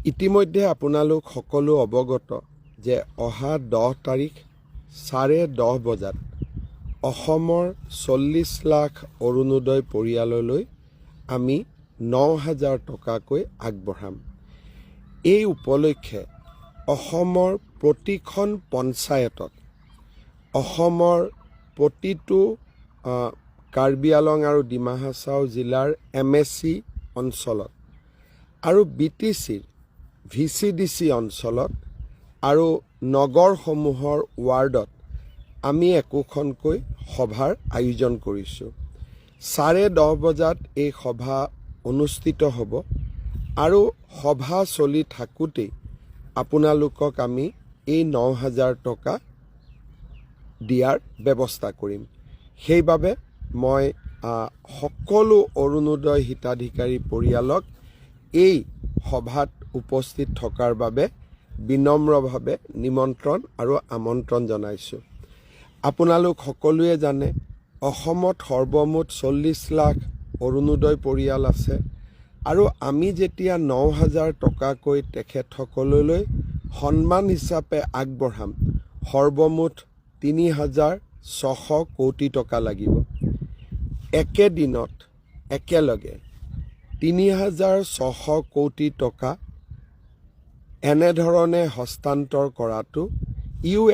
ইতিমধ্যে আপোনালোক সকলো অৱগত যে অহা 10 তাৰিখ 10:30 বজাত অসমৰ 40 লাখ অৰুণোদয় পৰিয়াললৈ আমি 9,000 টকাকৈ আগবঢ়াম। এই উপলক্ষে অসমৰ প্ৰতিখন পঞ্চায়তত অসমৰ প্ৰতিটো কাৰ্বি আলং আৰু ডিমা হাছাও জিলাৰ MSC অঞ্চলত আৰু BTCৰ VCDC অঞ্চলত আৰু নগৰসমূহৰ ৱাৰ্ডত আমি একোখনকৈ সভাৰ আয়োজন কৰিছোঁ। 10:30 বজাত এই সভা অনুষ্ঠিত হ'ব আৰু সভা চলি থাকোঁতেই আপোনালোকক আমি এই 9,000 টকা দিয়াৰ ব্যৱস্থা কৰিম। সেইবাবে মই সকলো অৰুণোদয় হিতাধিকাৰী পৰিয়ালক এই সভাত উপস্থিত থকাৰ বাবে বিনম্ৰভাৱে নিমন্ত্ৰণ আৰু আমন্ত্ৰণ জনাইছোঁ। আপোনালোক সকলোৱে জানে অসমত সৰ্বমুঠ 40 লাখ অৰুণোদয় পৰিয়াল আছে আৰু আমি যেতিয়া 9,000 টকাকৈ তেখেতসকললৈ সন্মান হিচাপে আগবঢ়াম সৰ্বমুঠ 3,600 কোটি টকা লাগিব। একেদিনত একেলগে 3,600 কোটি টকা এনেধৰণে হস্তান্তৰ কৰাটো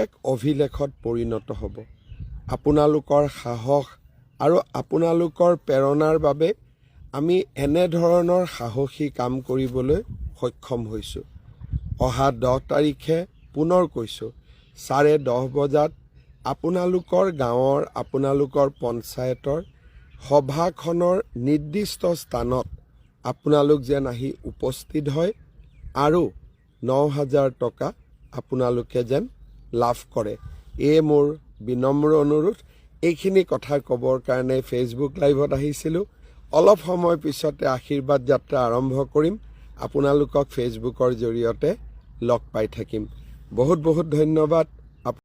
এক অভিলেখত পৰিণত হ'ব। আপোনালোকৰ সাহস আৰু আপোনালোকৰ প্ৰেৰণাৰ বাবে আমি এনেধৰণৰ সাহসী কাম কৰিবলৈ সক্ষম হৈছোঁ। অহা 10 তাৰিখে পুনৰ কৈছোঁ 10:30 বজাত আপোনালোকৰ গাঁৱৰ আপোনালোকৰ পঞ্চায়তৰ সভাখনৰ নিৰ্দিষ্ট স্থানত আপোনালোক যেন আহি উপস্থিত হয় আৰু 9,000 টকা আপোনালোকে যেন লাভ কৰে। এই মোৰ বিনম্ৰ অনুৰোধ। এইখিনি কথা ক'বৰ কাৰণে ফেচবুক লাইভত আহিছিলোঁ। অলপ সময় পিছতে আশীৰ্বাদ যাত্ৰা আৰম্ভ কৰিম। আপোনালোকক ফেচবুকৰ জৰিয়তে লগ পাই থাকিম। বহুত বহুত ধন্যবাদ।